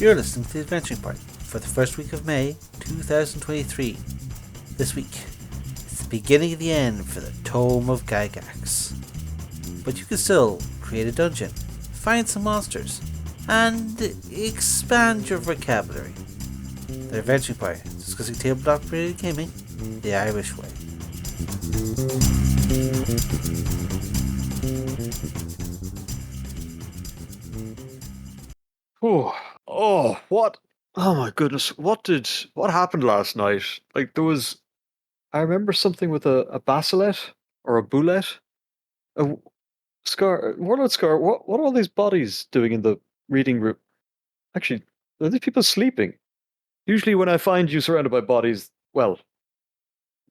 You're listening to the Adventuring Party for the first week of May 2023. This week, it's the beginning of the end for the Tome of Gygax. But you can still create a dungeon, find some monsters, and expand your vocabulary. The Adventuring Party, discussing tabletop-related gaming the Irish way. What? Oh my goodness, what happened last night? Like I remember something with a basilet or a boulet. A Warlord Scarr, what are all these bodies doing in the reading room? Actually, are these people sleeping? Usually when I find you surrounded by bodies, well,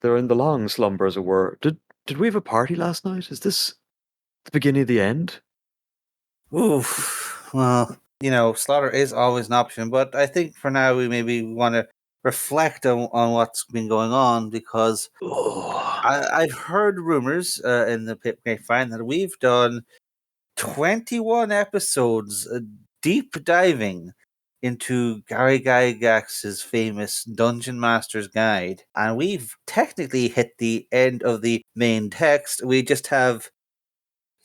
they're in the long slumber, as it were. Did we have a party last night? Is this the beginning of the end? Oof. Well, slaughter is always an option, but I think for now we maybe want to reflect on what's been going on, because I've heard rumors in the grapevine that we've done 21 episodes deep diving into Gary Gygax's famous Dungeon Master's Guide, and we've technically hit the end of the main text. We just have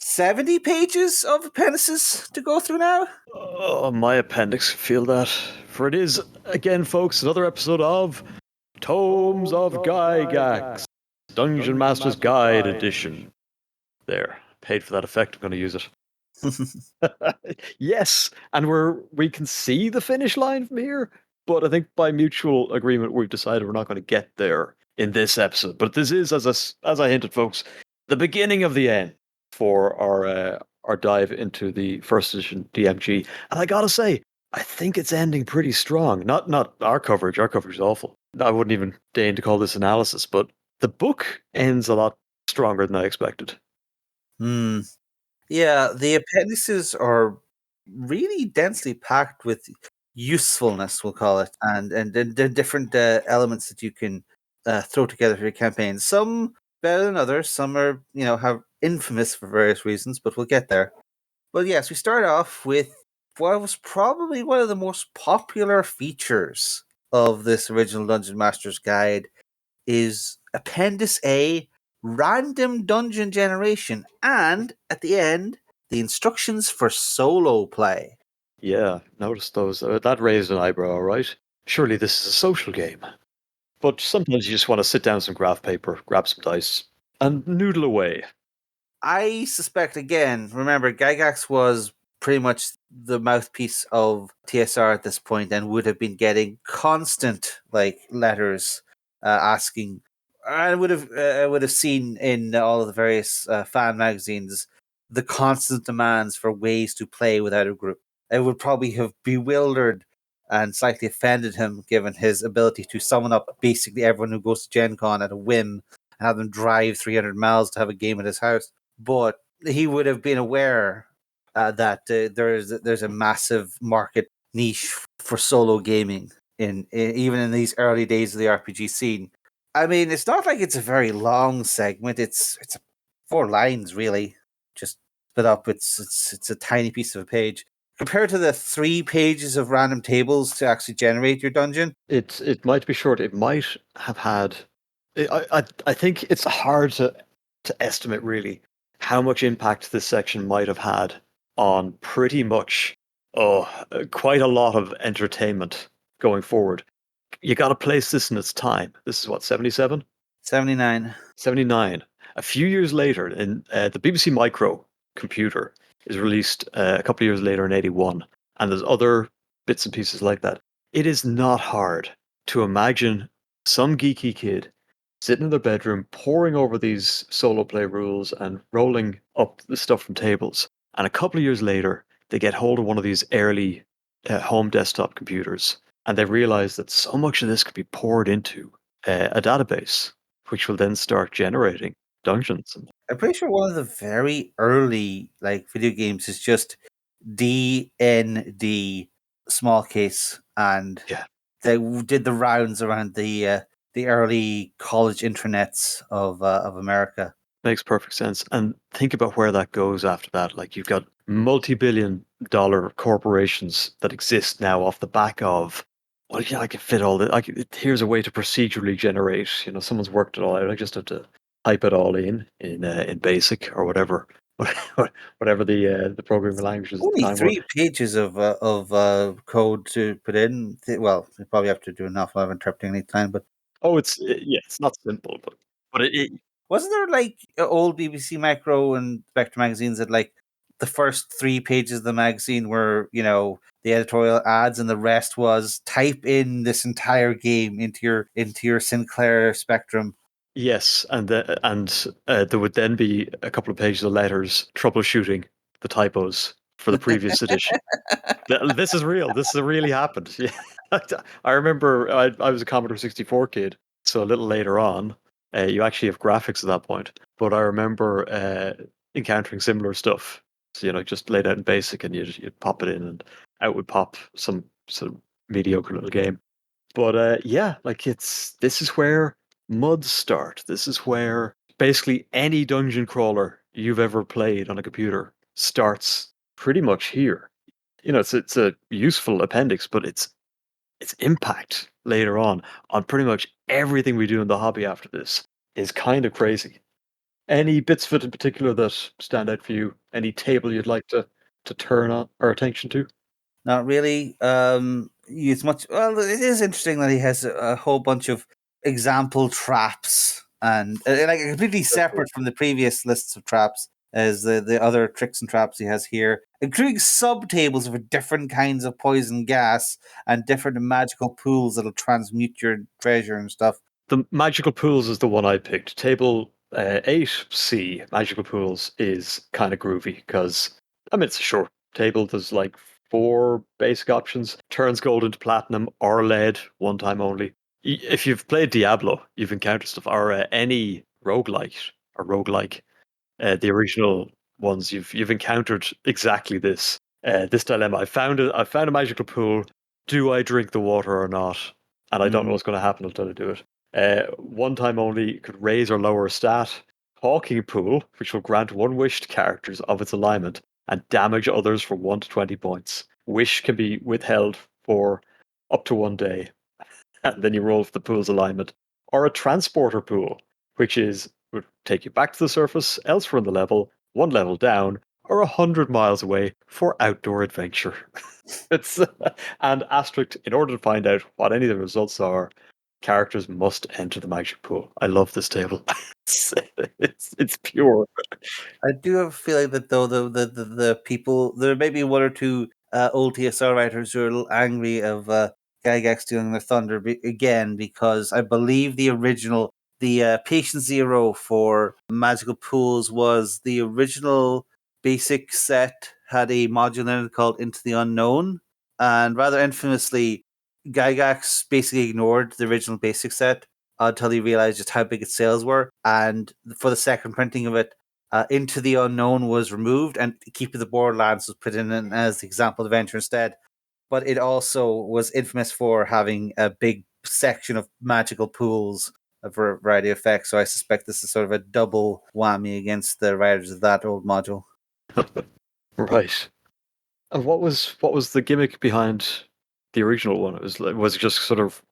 70 pages of appendices to go through now. Oh, my appendix, feel that. For it is, again, folks, another episode of Tomes of Gygax, Dungeon Master's Guide Edition. There, paid for that effect, I'm going to use it. Yes, and we can see the finish line from here, but I think by mutual agreement we've decided we're not going to get there in this episode. But this is, as I hinted, folks, the beginning of the end for our dive into the first edition DMG. And I gotta say, I think it's ending pretty strong. Not our coverage. Our coverage is awful. I wouldn't even deign to call this analysis, but the book ends a lot stronger than I expected. Yeah, the appendices are really densely packed with usefulness, we'll call it, and the different elements that you can throw together for your campaign. Some better than others. Some are, have infamous for various reasons, but we'll get there. Well, yes, we start off with what was probably one of the most popular features of this original Dungeon Master's Guide is Appendix A, random dungeon generation, and at the end, the instructions for solo play. Yeah, notice those. That raised an eyebrow, right? Surely this is a social game. But sometimes you just want to sit down with some graph paper, grab some dice, and noodle away. I suspect, again, remember, Gygax was pretty much the mouthpiece of TSR at this point and would have been getting constant letters asking. I would have seen in all of the various fan magazines the constant demands for ways to play without a group. It would probably have bewildered and slightly offended him, given his ability to summon up basically everyone who goes to Gen Con at a whim and have them drive 300 miles to have a game at his house. But he would have been aware that there's a massive market niche for solo gaming even in these early days of the RPG scene. I mean, it's not like it's a very long segment. It's 4 lines really, just split up. It's a tiny piece of a page compared to the 3 pages of random tables to actually generate your dungeon. It might be short. It might have had. I think it's hard to estimate really how much impact this section might have had on pretty much quite a lot of entertainment going forward. You got to place this in its time. This is what, 77? 79. 79. A few years later, in the BBC Micro computer is released a couple of years later in 81, and there's other bits and pieces like that. It is not hard to imagine some geeky kid sitting in their bedroom, poring over these solo play rules and rolling up the stuff from tables. And a couple of years later, they get hold of one of these early home desktop computers, and they realize that so much of this could be poured into a database, which will then start generating dungeons. I'm pretty sure one of the very early video games is just DND small case, and they did the rounds around the early college intranets of America. Makes perfect sense. And think about where that goes after that. Like, you've got multi-billion dollar corporations that exist now off the back of, well, yeah, I can fit all that. Here's a way to procedurally generate. Someone's worked it all out. I just have to type it all in BASIC or whatever, whatever the programming language is at the Only time were. 3 pages of code to put in. Well, you probably have to do an awful lot of interpreting each time, but Oh, it's not simple, but it wasn't there like old BBC Micro and Spectre magazines that like the first 3 pages of the magazine were, the editorial ads, and the rest was type in this entire game into your Sinclair Spectrum. yes, and there would then be a couple of pages of letters troubleshooting the typos for the previous edition. This is real. This has really happened. Yeah. I remember I was a Commodore 64 kid, so a little later on, you actually have graphics at that point. But I remember encountering similar stuff. So, just laid out in BASIC, and you'd pop it in, and out would pop some sort of mediocre little game. But yeah, like this is where MUDs start. This is where basically any dungeon crawler you've ever played on a computer starts pretty much here. It's a useful appendix, but its impact later on pretty much everything we do in the hobby after this is kind of crazy. Any bits of it in particular that stand out for you? Any table you'd like to turn on our attention to? Not really. It's much. Well, it is interesting that he has a whole bunch of example traps, and like completely separate from the previous lists of traps as the other tricks and traps he has here, including sub tables for different kinds of poison gas and different magical pools that'll transmute your treasure and stuff. The magical pools is the one I picked. Table 8C, magical pools, is kind of groovy because, it's a short table. There's like 4 basic options. Turns gold into platinum or lead, one time only. If you've played Diablo, you've encountered stuff, or any roguelike, the original ones, you've encountered exactly this dilemma. I found a magical pool. Do I drink the water or not? And I don't know what's going to happen until I do it. One time only, could raise or lower a stat. Talking pool, which will grant one wish to characters of its alignment and damage others for 1 to 20 points. Wish can be withheld for up to 1 day, and then you roll for the pool's alignment. Or a transporter pool, which would take you back to the surface, elsewhere in the level, 1 level down, or 100 miles away for outdoor adventure. It's and asterisk, in order to find out what any of the results are, characters must enter the magic pool. I love this table. it's pure. I do have a feeling that though the people, there may be 1 or 2 old TSR writers who are a little angry of Gygax stealing their thunder again, because I believe the Patient Zero for magical pools was the original basic set, had a module in it called Into the Unknown, and rather infamously, Gygax basically ignored the original basic set until he realized just how big its sales were, and for the second printing of it, Into the Unknown was removed, and Keep of the Borderlands was put in as the example adventure instead. But it also was infamous for having a big section of magical pools, a variety of effects. So I suspect this is sort of a double whammy against the writers of that old module. Right. And what was the gimmick behind the original one? Was it just sort of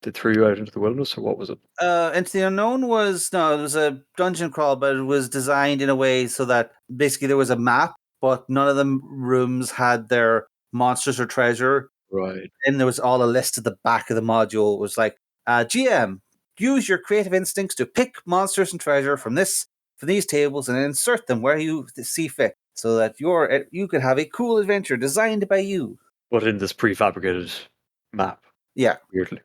they threw you out into the wilderness, or what was it? Into the Unknown it was a dungeon crawl, but it was designed in a way so that basically there was a map, but none of the rooms had their monsters or treasure. Right. And there was all a list at the back of the module. It was like, GM, use your creative instincts to pick monsters and treasure from these tables and insert them where you see fit, so that you could have a cool adventure designed by you. But in this prefabricated map, Yeah,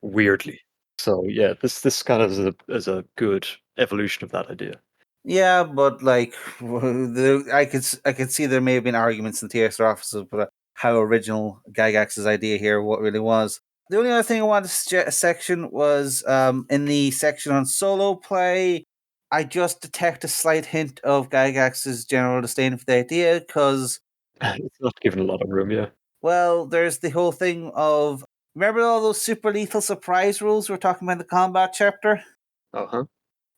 weirdly. So yeah, this kind of is a good evolution of that idea. yeah, but like, I could see there may have been arguments in the TSR offices about how original Gygax's idea here, what really was. The only other thing I wanted to suggest a section was in the section on solo play. I just detect a slight hint of Gygax's general disdain for the idea because, It's not given a lot of room, yeah. well, there's the whole thing of, remember all those super lethal surprise rules we were talking about in the combat chapter? Uh-huh.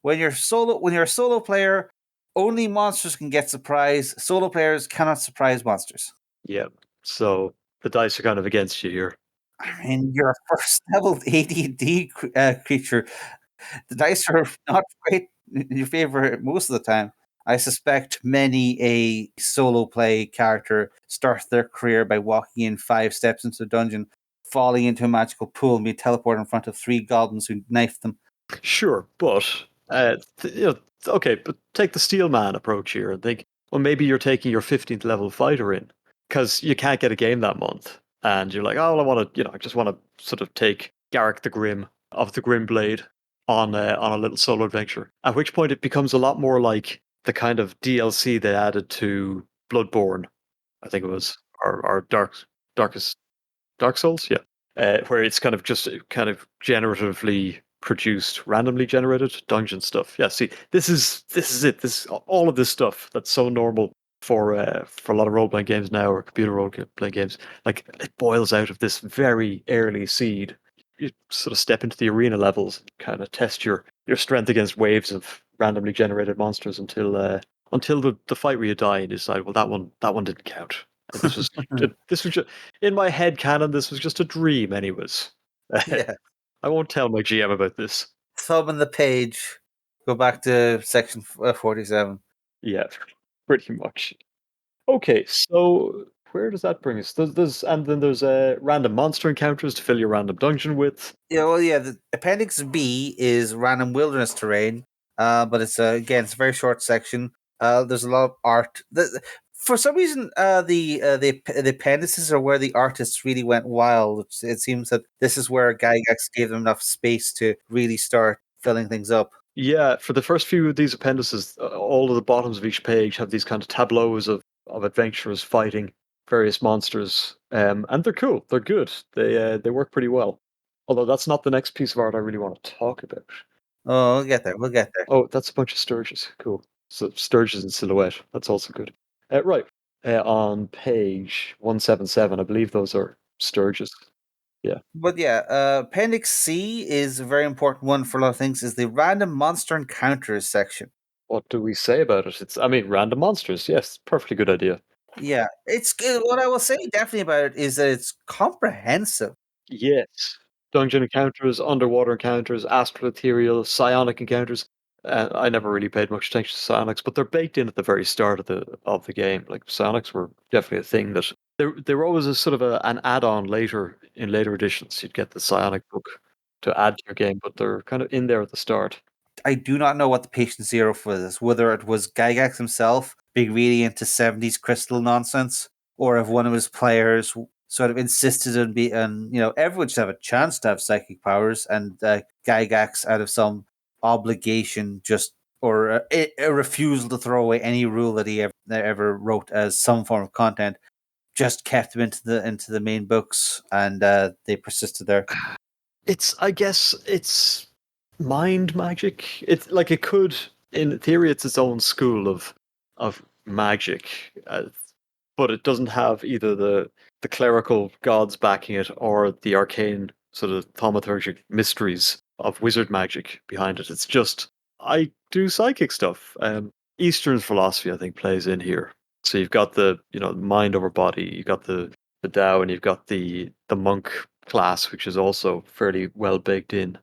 When you're a solo player, only monsters can get surprise. Solo players cannot surprise monsters. Yeah. So the dice are kind of against you here. I mean, you're a first level AD&D creature. The dice are not quite in your favor most of the time. I suspect many a solo play character starts their career by walking in 5 steps into a dungeon, falling into a magical pool, and be teleported in front of 3 goblins who knife them. Sure, but okay, but take the Steelman approach here and think, well, maybe you're taking your 15th level fighter in because you can't get a game that month, and you're like, oh, well, I want to, I just want to sort of take Garrick the Grim of the Grim Blade on a little solo adventure. At which point it becomes a lot more like the kind of DLC they added to Bloodborne, I think it was, or Darkest Dark Souls, yeah, where it's kind of generatively produced, randomly generated dungeon stuff. Yeah, see, this is it. This all of this stuff that's so normal for a lot of role playing games now or computer role playing games. Like it boils out of this very early seed. You sort of step into the arena levels, and kind of test your strength against waves of randomly generated monsters until the fight where you die and you decide, well, that one didn't count. This was this was just, in my head canon. This was just a dream, anyways. Yeah. I won't tell my GM about this. Thumb in the page. Go back to section 47. Yeah, pretty much. Okay, so where does that bring us? And then there's random monster encounters to fill your random dungeon with. Yeah, well, yeah. The Appendix B is random wilderness terrain, but it's again it's a very short section. There's a lot of art. For some reason, the appendices are where the artists really went wild. It seems that this is where Gygax gave them enough space to really start filling things up. Yeah, for the first few of these appendices, all of the bottoms of each page have these kind of tableaus of adventurers fighting various monsters, and they're cool. They're good. They work pretty well. Although that's not the next piece of art I really want to talk about. Oh, we'll get there. We'll get there. Oh, that's a bunch of Sturges. Cool. So Sturges in silhouette. That's also good. Right. On page 177, I believe those are Sturges. Yeah. But yeah, Appendix C is a very important one for a lot of things. Is the random monster encounters section. What do we say about it? I mean, random monsters. Yes, perfectly good idea. Yeah, it's good. What I will say definitely about it is that it's comprehensive. Yes. Dungeon encounters, underwater encounters, astral ethereal, psionic encounters. I never really paid much attention to psionics, but they're baked in at the very start of the game. Like psionics were definitely a thing that they were always a sort of an add-on later in later editions. You'd get the psionic book to add to your game, but they're kind of in there at the start. I do not know what the patient zero for this, whether it was Gygax himself being really into 70s crystal nonsense, or if one of his players sort of insisted on everyone should have a chance to have psychic powers, and Gygax, out of some obligation, just or a refusal to throw away any rule that he ever wrote as some form of content, just kept them into the main books, and they persisted there. I guess it's mind magic. It's like it could, in theory, it's its own school of magic, but it doesn't have either the clerical gods backing it or the arcane sort of thaumaturgic mysteries of wizard magic behind it. It's just I do psychic stuff. Eastern philosophy, I think, plays in here. So you've got the mind over body, you've got the Tao, and you've got the monk class, which is also fairly well baked in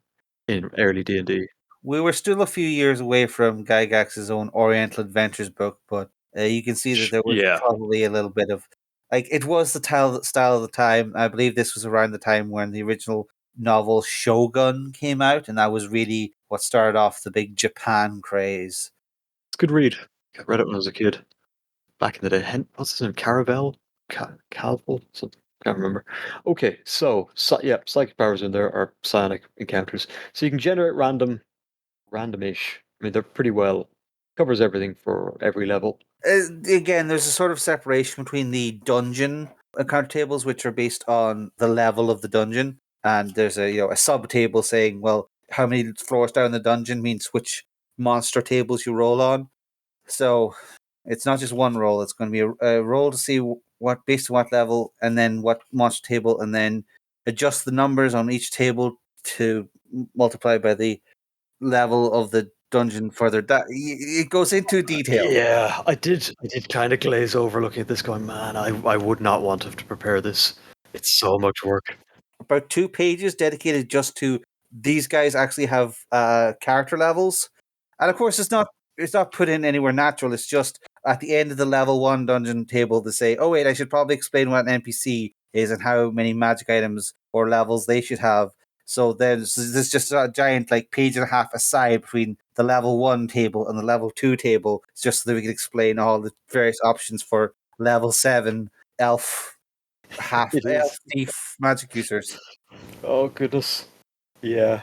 early D&D. We were still a few years away from Gygax's own Oriental Adventures book, but you can see that there was Yeah, probably a little bit of it was the style of the time. I believe this was around the time when the original novel Shogun came out, and that was really what started off the big Japan craze. it's a good read. I read it when I was a kid, back in the day. What's his name? Caravel? Calvel? Something. Can't remember. Okay, yeah, psychic powers in there are psionic encounters. So you can generate randomish. I mean, they're pretty well covers everything for every level. Again, there's a sort of separation between the dungeon encounter tables, which are based on the level of the dungeon, and there's a sub table saying, well, how many floors down the dungeon means which monster tables you roll on. So it's not just one roll; it's going to be a roll to see what based on what level, and then what monster table, and then adjust the numbers on each table to multiply by the level of the dungeon further. That it goes into detail. Yeah, I did kind of glaze over looking at this going, man, I would not want to have to prepare this. It's so much work. About 2 pages dedicated just to these guys actually have character levels, and of course it's not put in anywhere natural. It's just at the end of the level 1 dungeon table to say, oh wait, I should probably explain what an NPC is and how many magic items or levels they should have. So then there's just a giant like page and a half aside between the level 1 table and the level 2 table, just so that we can explain all the various options for level 7 elf, half It elf is. thief magic users. Oh goodness. Yeah.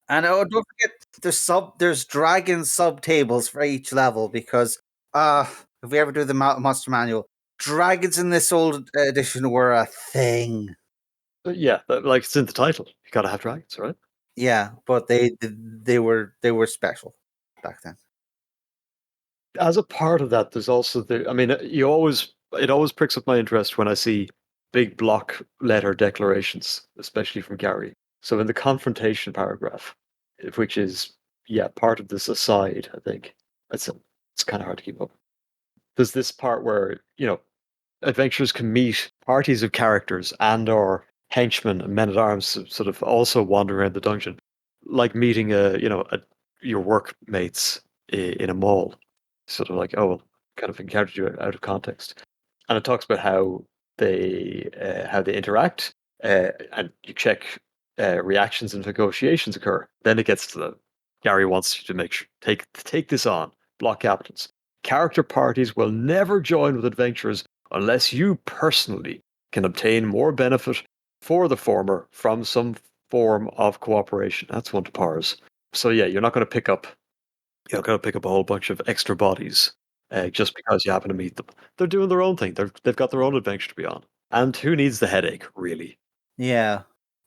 And oh, don't forget there's dragon sub tables for each level, because if we ever do the monster manual, dragons in this old edition were a thing. Yeah, like it's in the title. You gotta have dragons, right? Yeah, but they were special back then. As a part of that, there's also the. I mean, it always pricks up my interest when I see big block letter declarations, especially from Gary. So in the confrontation paragraph, which is part of this aside, I think it's kind of hard to keep up. There's this part where adventurers can meet parties of characters and or henchmen and men at arms sort of also wander around the dungeon, like meeting your workmates in a mall. Sort of like, oh, well, kind of encountered you out of context, and it talks about how they interact, and you check reactions and negotiations occur. Then it gets to the Gary wants you to take this on. Block captains. Character parties will never join with adventurers unless you personally can obtain more benefit for the former from some form of cooperation. That's one to parse. So yeah, you're not going to pick up a whole bunch of extra bodies just because you happen to meet them. They're doing their own thing. They've got their own adventure to be on. And who needs the headache, really? Yeah.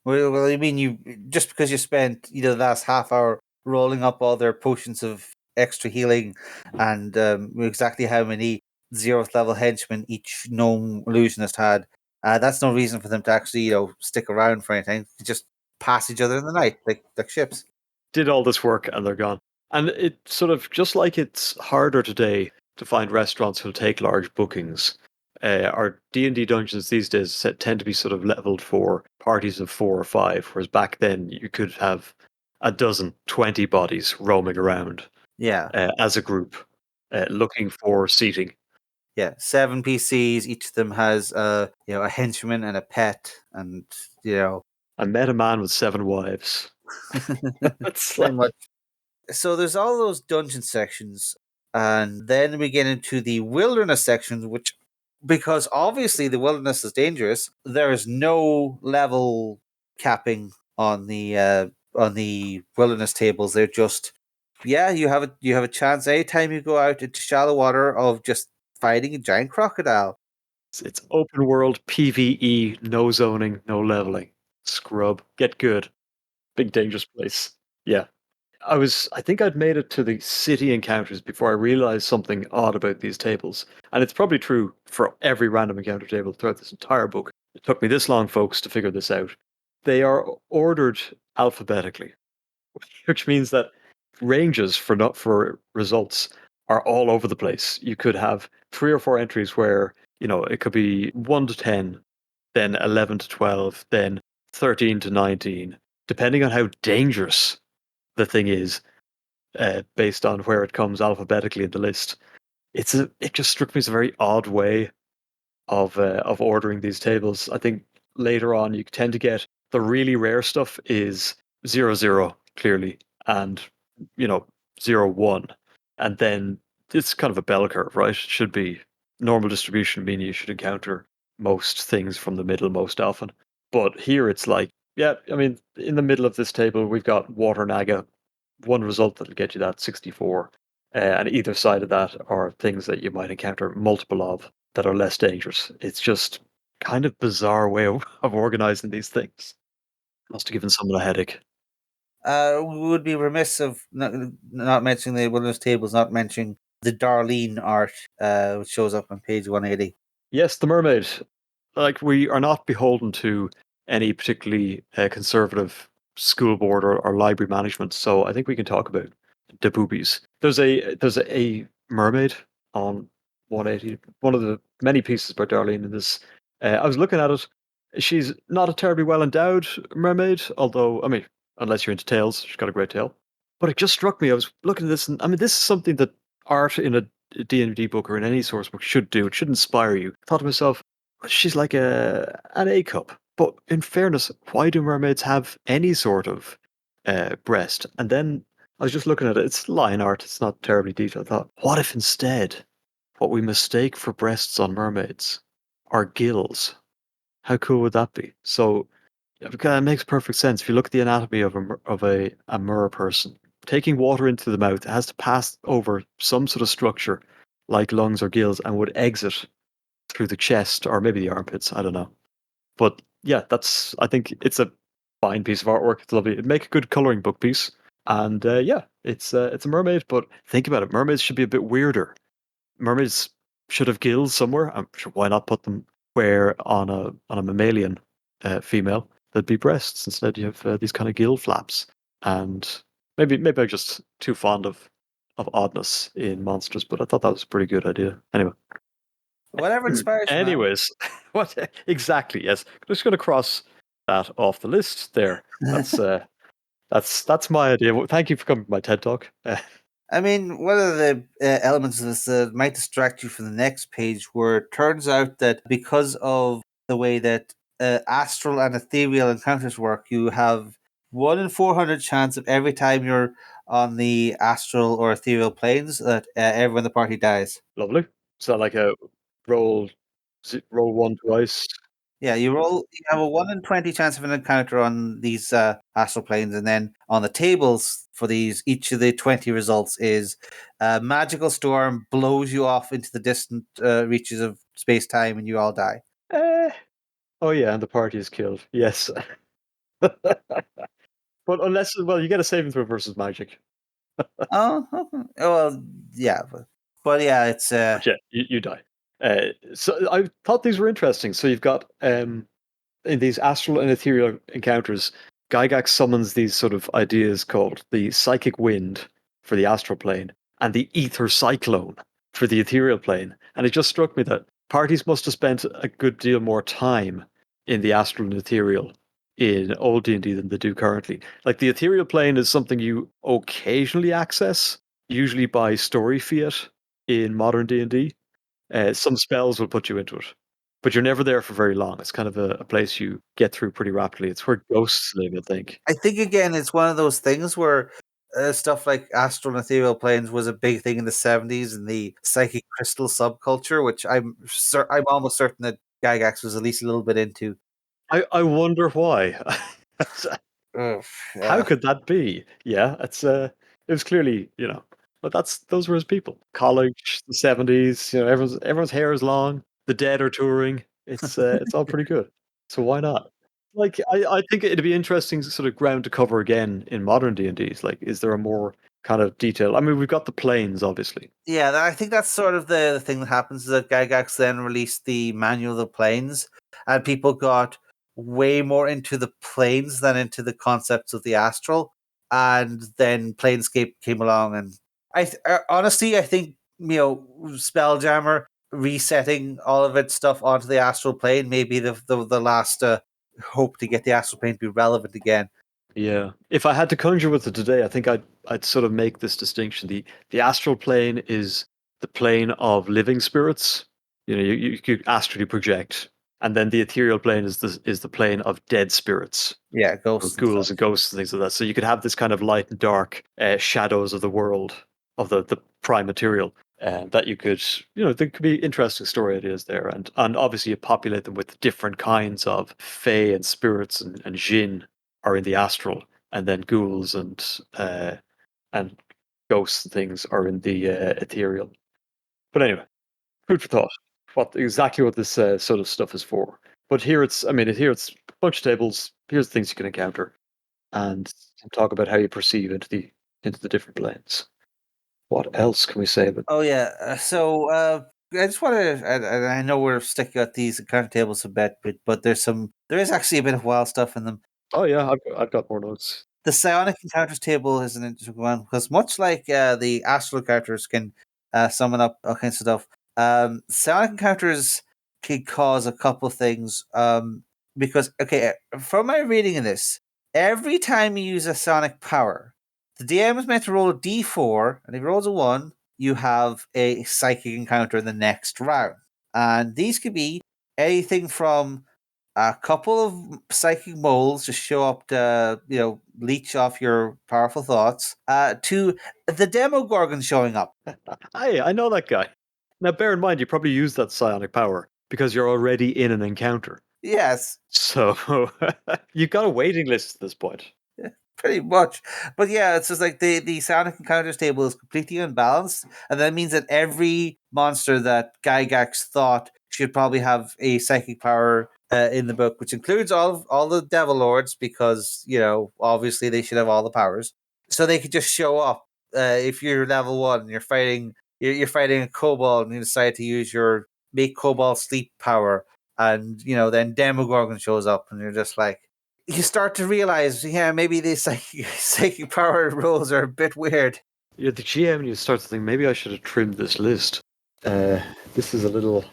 Well, I mean, you just because you spent the last half hour rolling up all their potions of extra healing and exactly how many 0th level henchmen each gnome illusionist had, that's no reason for them to actually stick around for anything. They just pass each other in the night like ships. Did all this work and they're gone. And it sort of, just like it's harder today to find restaurants who'll take large bookings, our D&D dungeons these days tend to be sort of leveled for parties of 4 or 5, whereas back then you could have a dozen, 20 bodies roaming around Yeah, as a group looking for seating. yeah. 7 PCs. Each of them has a henchman and a pet, and I met a man with 7 wives. It's pretty like, much. So there's all those dungeon sections, and then we get into the wilderness sections, which, because obviously the wilderness is dangerous, there is no level capping on the wilderness tables. They're just, yeah, you have a chance anytime you go out into shallow water of just fighting a giant crocodile. it's open world PvE, no zoning, no leveling. Scrub, get good. Big dangerous place. Yeah. I think I'd made it to the city encounters before I realized something odd about these tables. And it's probably true for every random encounter table throughout this entire book. It took me this long, folks, to figure this out. They are ordered alphabetically, which means that ranges for not for results are all over the place. You could have 3 or 4 entries where, it could be 1 to 10, then 11 to 12, then 13 to 19, depending on how dangerous the thing is, based on where it comes alphabetically in the list. It just struck me as a very odd way of ordering these tables. I think later on you tend to get the really rare stuff is 0, 0 clearly, and 0, 1, and then it's kind of a bell curve, right? It should be normal distribution, meaning you should encounter most things from the middle most often. But here it's like, yeah, I mean, in the middle of this table we've got Water Naga, one result that'll get you that 64. And either side of that are things that you might encounter multiple of that are less dangerous. It's just kind of bizarre way of organizing these things. Must have given someone a headache. We would be remiss of not mentioning the wilderness tables, not mentioning the Darlene art, which shows up on page 180. Yes, the mermaid. Like, we are not beholden to any particularly conservative school board or library management, so I think we can talk about the boobies. There's a mermaid on 180, one of the many pieces by Darlene in this. I was looking at it. She's not a terribly well endowed mermaid, although, I mean, unless you're into tails, she's got a great tail. But it just struck me. I was looking at this, and I mean, this is something that art in a D&D book or in any source book should do. It should inspire you. I thought to myself, she's like an A cup. But in fairness, why do mermaids have any sort of breast? And then I was just looking at it. It's line art. It's not terribly detailed. I thought, what if instead what we mistake for breasts on mermaids are gills? How cool would that be? So it makes perfect sense. If you look at the anatomy of a mer person, taking water into the mouth, it has to pass over some sort of structure like lungs or gills and would exit through the chest or maybe the armpits. I don't know. But yeah, I think it's a fine piece of artwork. It's lovely. It'd make a good coloring book piece. And yeah, it's a mermaid, but think about it. Mermaids should be a bit weirder. Mermaids should have gills somewhere. I'm sure why not put them where on a mammalian female there'd be breasts. Instead, you have these kind of gill flaps. And maybe I'm just too fond of oddness in monsters, but I thought that was a pretty good idea. Anyway. Whatever inspires you, man. Anyways, what exactly? Yes, I'm just going to cross that off the list. There, that's my idea. Well, thank you for coming to my TED talk. I mean, one of the elements of this might distract you from the next page, where it turns out that because of the way that astral and ethereal encounters work, you have 1 in 400 chance of every time you're on the astral or ethereal planes that everyone in the party dies. Lovely. So like a roll, roll one twice. Yeah, you have a 1 in 20 chance of an encounter on these astral planes, and then on the tables for these, each of the 20 results is a magical storm blows you off into the distant reaches of space time, and you all die. Eh. Oh yeah, and the party is killed. Yes, but unless well, you get a saving throw versus magic. Oh, okay. Well, yeah, but yeah, it's But yeah, you die. So I thought these were interesting. So you've got in these astral and ethereal encounters, Gygax summons these sort of ideas called the psychic wind for the astral plane and the ether cyclone for the ethereal plane. And it just struck me that parties must have spent a good deal more time in the astral and ethereal in old D&D than they do currently. Like the ethereal plane is something you occasionally access, usually by story fiat in modern D&D. Some spells will put you into it, but you're never there for very long. It's kind of a place you get through pretty rapidly. It's where ghosts live, I think. I think again it's one of those things where stuff like astral and ethereal planes was a big thing in the 70s in the psychic crystal subculture, which I'm almost certain that Gygax was at least a little bit into. I wonder why. Ugh, How yeah. could that be? Yeah, it was clearly, but those were his people. College, the 70s, everyone's hair is long, the Dead are touring. It's all pretty good. So why not? Like I think it'd be interesting sort of ground to cover again in modern D&Ds. Like, is there a more kind of detail? I mean, we've got the planes, obviously. Yeah, I think that's sort of the thing that happens is that Gygax then released the manual of the planes, and people got way more into the planes than into the concepts of the astral. And then Planescape came along, and honestly, I think Spelljammer resetting all of its stuff onto the astral plane may be the last hope to get the astral plane to be relevant again. Yeah. If I had to conjure with it today, I think I'd sort of make this distinction. The astral plane is the plane of living spirits. You could astrally project, and then the ethereal plane is the plane of dead spirits, Yeah, or ghosts and ghouls stuff. and ghosts and things like that. So you could have this kind of light and dark shadows of the world of the prime material. That you could, there could be interesting story ideas there, and obviously you populate them with different kinds of fae and spirits and jinn are in the astral, and then ghouls and ghosts and things are in the ethereal. But anyway, food for thought. What this sort of stuff is for. But here it's a bunch of tables. Here's the things you can encounter, and talk about how you perceive into the different planes. What else can we say about? Oh yeah. So I just want to. I know we're sticking at these encounter tables a bit, but there is actually a bit of wild stuff in them. Oh yeah, I've got more notes. The psionic encounters table is an interesting one because much like the astral encounters can summon up all kinds of stuff, psionic encounters can cause a couple of things. Because okay, from my reading of this, every time you use a psionic power, the DM is meant to roll a d4, and if he rolls a 1, you have a psychic encounter in the next round. And these could be anything from a couple of psychic moles just show up to, leech off your powerful thoughts, to the Demogorgon showing up. Hey, I know that guy. Now, bear in mind, you probably use that psionic power because you're already in an encounter. Yes. So you've got a waiting list at this point. Pretty much. But yeah, it's just like the Sonic Encounters table is completely unbalanced. And that means that every monster that Gygax thought should probably have a psychic power in the book, which includes all the Devil Lords, because, obviously they should have all the powers. So they could just show up. If you're level 1 and you're fighting a kobold and you decide to use your make kobold sleep power, and then Demogorgon shows up and you're just like, you start to realize, maybe these psychic power rolls are a bit weird. You're the GM and you start to think, maybe I should have trimmed this list. This is a little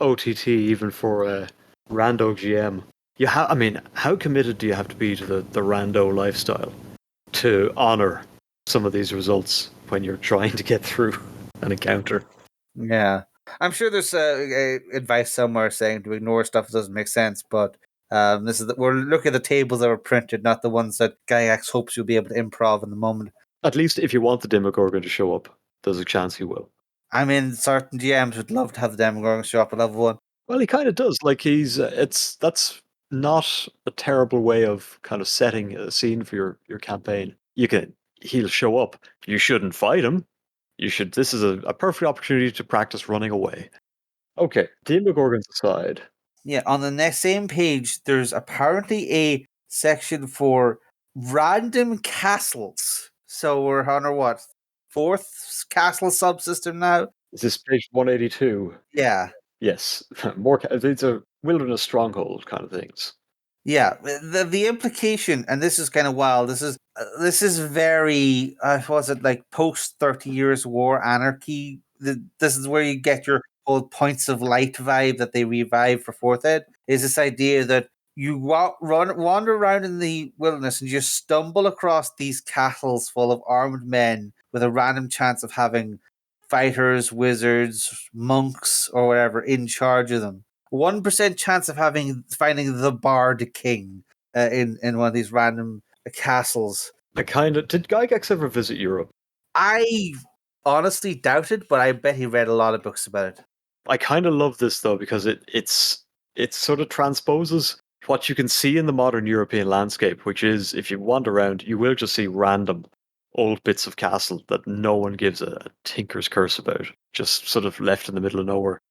OTT even for a rando GM. How committed do you have to be to the rando lifestyle to honor some of these results when you're trying to get through an encounter? Yeah. I'm sure there's advice somewhere saying to ignore stuff that doesn't make sense, but we're looking at the tables that were printed, not the ones that Gygax hopes you'll be able to improv in the moment. At least if you want the Demogorgon to show up, there's a chance he will. I mean, certain GMs would love to have the Demogorgon show up at level 1. Well, he kind of does. Like that's not a terrible way of kind of setting a scene for your campaign. He'll show up. You shouldn't fight him. This is a perfect opportunity to practice running away. Okay, Demogorgons aside. Yeah, on the same page, there's apparently a section for random castles. So we're on our what? 4th castle subsystem now? Is this page 182? Yeah. Yes, it's a wilderness stronghold kind of things. Yeah, the implication, and this is kind of wild. This is very, was it like post 30 Years War anarchy? This is where you get your whole points of light vibe that they revive for fourth ed. Is this idea that you wander around in the wilderness and you stumble across these castles full of armed men with a random chance of having fighters, wizards, monks, or whatever in charge of them. 1% chance of finding the Bard King in one of these random castles. Did Gygax ever visit Europe? I honestly doubt it, but I bet he read a lot of books about it. I kind of love this though because it sort of transposes what you can see in the modern European landscape, which is if you wander around, you will just see random old bits of castle that no one gives a tinker's curse about, just sort of left in the middle of nowhere.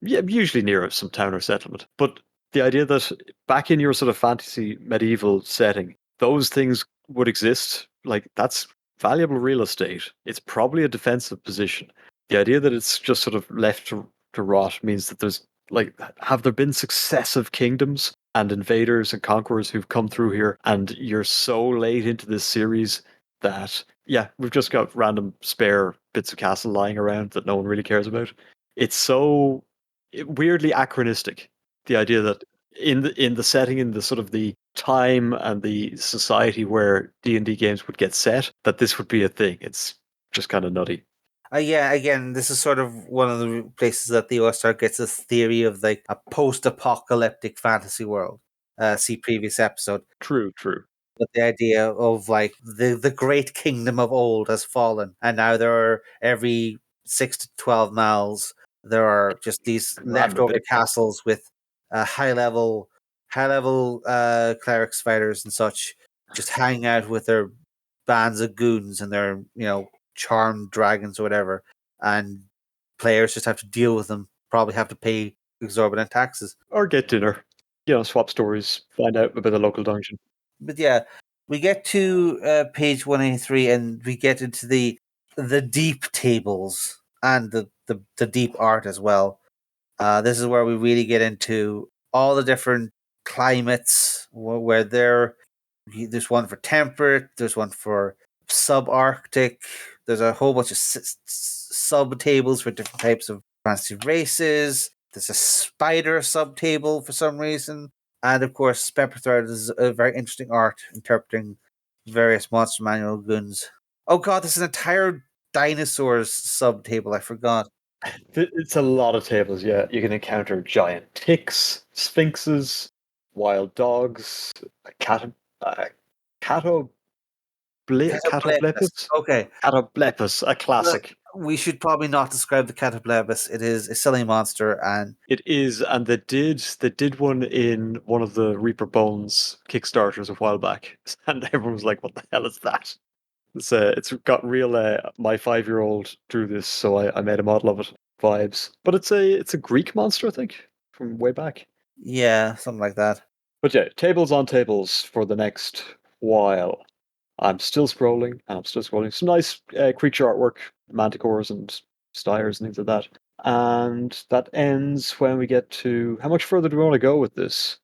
Usually near some town or settlement. But the idea that back in your sort of fantasy medieval setting, those things would exist, like that's valuable real estate. It's probably a defensive position. The idea that it's just sort of left to rot means that there's have there been successive kingdoms and invaders and conquerors who've come through here, and you're so late into this series that we've just got random spare bits of castle lying around that no one really cares about. It's so weirdly anachronistic. The idea that in the setting, in the sort of the time and the society where D&D games would get set, that this would be a thing. It's just kind of nutty. Again, this is sort of one of the places that the OSR gets this theory of like a post-apocalyptic fantasy world. See previous episode. True. But the idea of like the great kingdom of old has fallen, and now there are every 6 to 12 miles there are just these leftover castles with high level clerics, fighters, and such, just hanging out with their bands of goons and their charmed dragons or whatever, and players just have to deal with them. Probably have to pay exorbitant taxes or get dinner. Swap stories, find out about the local dungeon. But yeah, we get to page 183 and we get into the deep tables and the deep art as well. This is where we really get into all the different climates where they're There's one for temperate. There's one for subarctic. There's a whole bunch of sub tables for different types of fantasy races. There's a spider sub table for some reason, and of course, Pepper Thread is a very interesting art interpreting various monster manual goons. Oh god, there's an entire dinosaurs sub table. I forgot. It's a lot of tables, yeah. You can encounter giant ticks, sphinxes, wild dogs, a cato, Catoblepas. catoblepus? Okay, Catoblepus, a well, classic. we should probably not describe the Catoblepas. It is a silly monster, and It is, and they did one in one of the Reaper Bones Kickstarters a while back, and everyone was like, "What the hell is that?" It's got real. My 5-year-old drew this, so I made a model of it. Vibes, but it's a Greek monster, I think, from way back. yeah, something like that. But yeah, tables on tables for the next while. I'm still scrolling, and I'm still scrolling. Some nice creature artwork, manticores and styres and things like that. And that ends when we get to how much further do we want to go with this?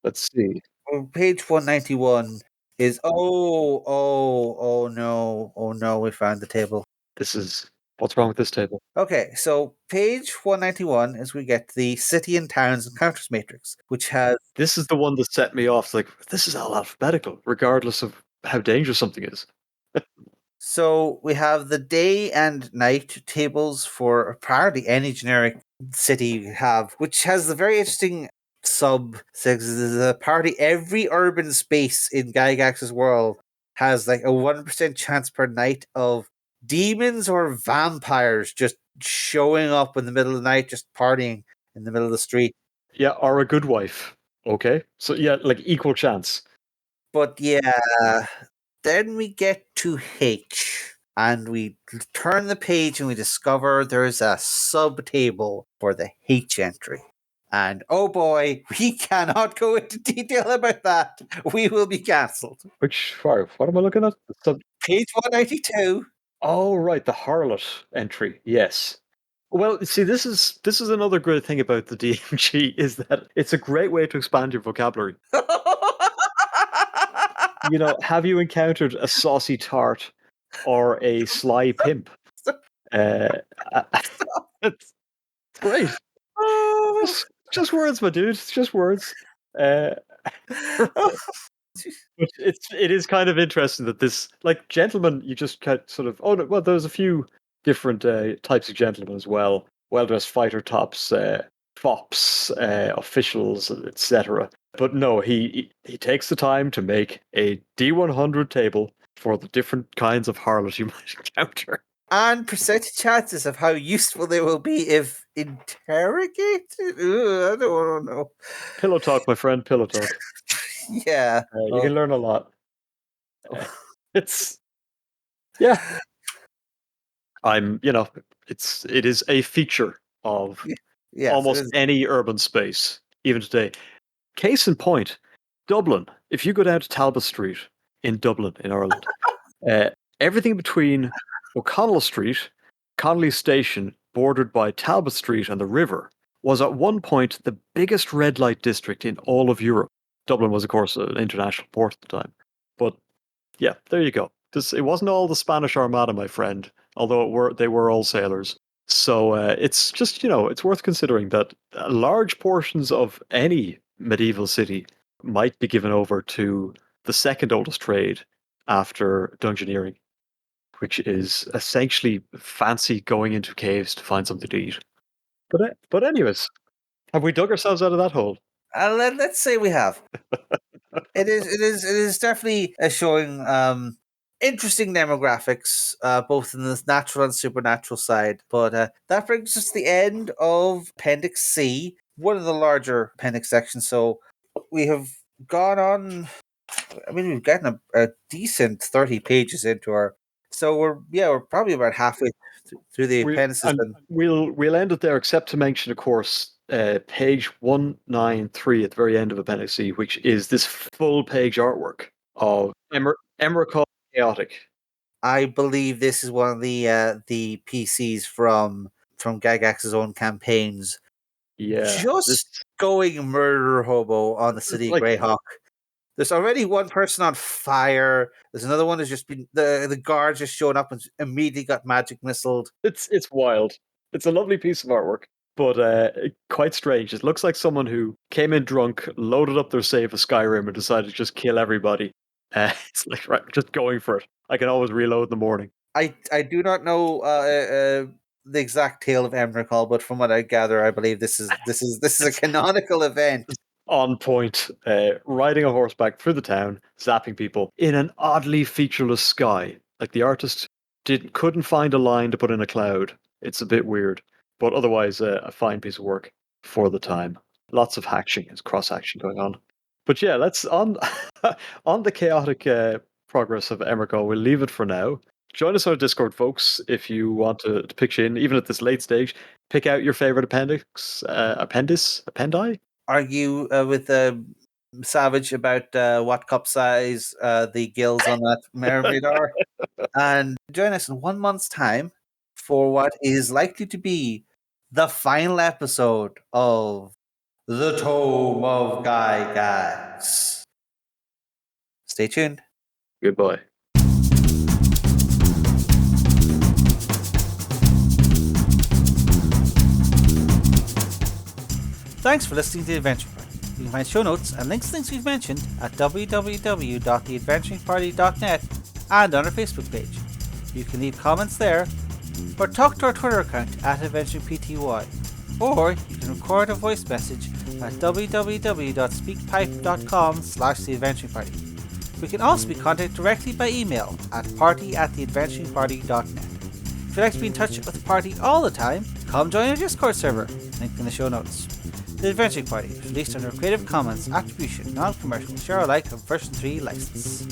Let's see. Well, page 191 is oh no, we found the table. This is what's wrong with this table. Okay, so page 191 is we get the city and towns encounters matrix, which has This is the one that set me off. Like, this is all alphabetical, regardless of how dangerous something is. so we have the day and night tables for apparently any generic city you have, which has the very interesting sub says apparently every urban space in Gygax's world has like a 1% chance per night of demons or vampires just showing up in the middle of the night, just partying in the middle of the street. Yeah, or a good wife. Okay, so yeah, like equal chance. But yeah, then we get to H and we turn the page and we discover there's a sub table for the H entry. And oh boy, we cannot go into detail about that. We will be cancelled. Which far? What am I looking at? Page 192. Oh, right, the harlot entry. Yes. Well, see, this is another great thing about the DMG is that it's a great way to expand your vocabulary. You know, have you encountered a saucy tart or a sly pimp? Uh, it's great. Just words, my dude. It's just words. Uh, But it is kind of interesting that this, like, gentlemen, you just kind sort of, oh no, well, there's a few different types of gentlemen as well. Well-dressed fighter tops, fops, officials, etc. But no, he takes the time to make a D100 table for the different kinds of harlot you might encounter. And percentage chances of how useful they will be if interrogated. I don't know. Pillow talk, my friend, pillow talk. Yeah. You can learn a lot. It's yeah. It is a feature of Yes, almost any urban space, even today. Case in point, Dublin. If you go down to Talbot Street in Dublin, in Ireland, uh, everything between O'Connell Street, Connolly Station, bordered by Talbot Street and the river, was at one point the biggest red light district in all of Europe. Dublin was, of course, an international port at the time. But yeah, there you go. It wasn't all the Spanish Armada, my friend, although they were all sailors. So it's just, it's worth considering that large portions of any medieval city might be given over to the second oldest trade after dungeoneering, which is essentially fancy going into caves to find something to eat. But anyways, have we dug ourselves out of that hole? let's say we have. It is definitely showing interesting demographics, both in the natural and supernatural side. But that brings us to the end of Appendix C, one of the larger appendix sections. So we have gone on. I mean, we've gotten a decent 30 pages into our. So we're probably about halfway through the appendices. And We'll end it there, except to mention, of course, page 193 at the very end of Appendix C, which is this full page artwork of Emrakul Chaotic. I believe this is one of the PCs from Gygax's own campaigns. Yeah, Just going murder hobo on the city of like Greyhawk. There's already one person on fire. There's another one who's just been the guard just showing up and immediately got magic missiled. It's wild. It's a lovely piece of artwork, but quite strange. It looks like someone who came in drunk, loaded up their save of Skyrim, and decided to just kill everybody. It's like, right, just going for it. I can always reload in the morning. I do not know the exact tale of Emrakul, but from what I gather, I believe this is a canonical event. On point, riding a horseback through the town, zapping people in an oddly featureless sky. Like the artist couldn't find a line to put in a cloud. It's a bit weird, but otherwise a fine piece of work for the time. Lots of hatching, cross action going on. But yeah, let's on on the chaotic progress of Emrakul. We'll leave it for now. Join us on Discord, folks, if you want to pitch in, even at this late stage. Pick out your favorite appendi. Argue with Savage about what cup size the gills on that mermaid are, and join us in 1 month's time for what is likely to be the final episode of the Tome of Gygax. Stay tuned. Goodbye. Thanks for listening to The Adventure Party. You can find show notes and links to things we've mentioned at www.theadventuringparty.net and on our Facebook page. You can leave comments there, or talk to our Twitter account at AdventuringPTY, or you can record a voice message at www.speakpipe.com/theadventuringparty. We can also be contacted directly by email at party@theadventuringparty.net. If you'd like to be in touch with the party all the time, come join our Discord server, link in the show notes. The Adventuring Party is released under a Creative Commons Attribution Non-Commercial Share Alike version 3 license.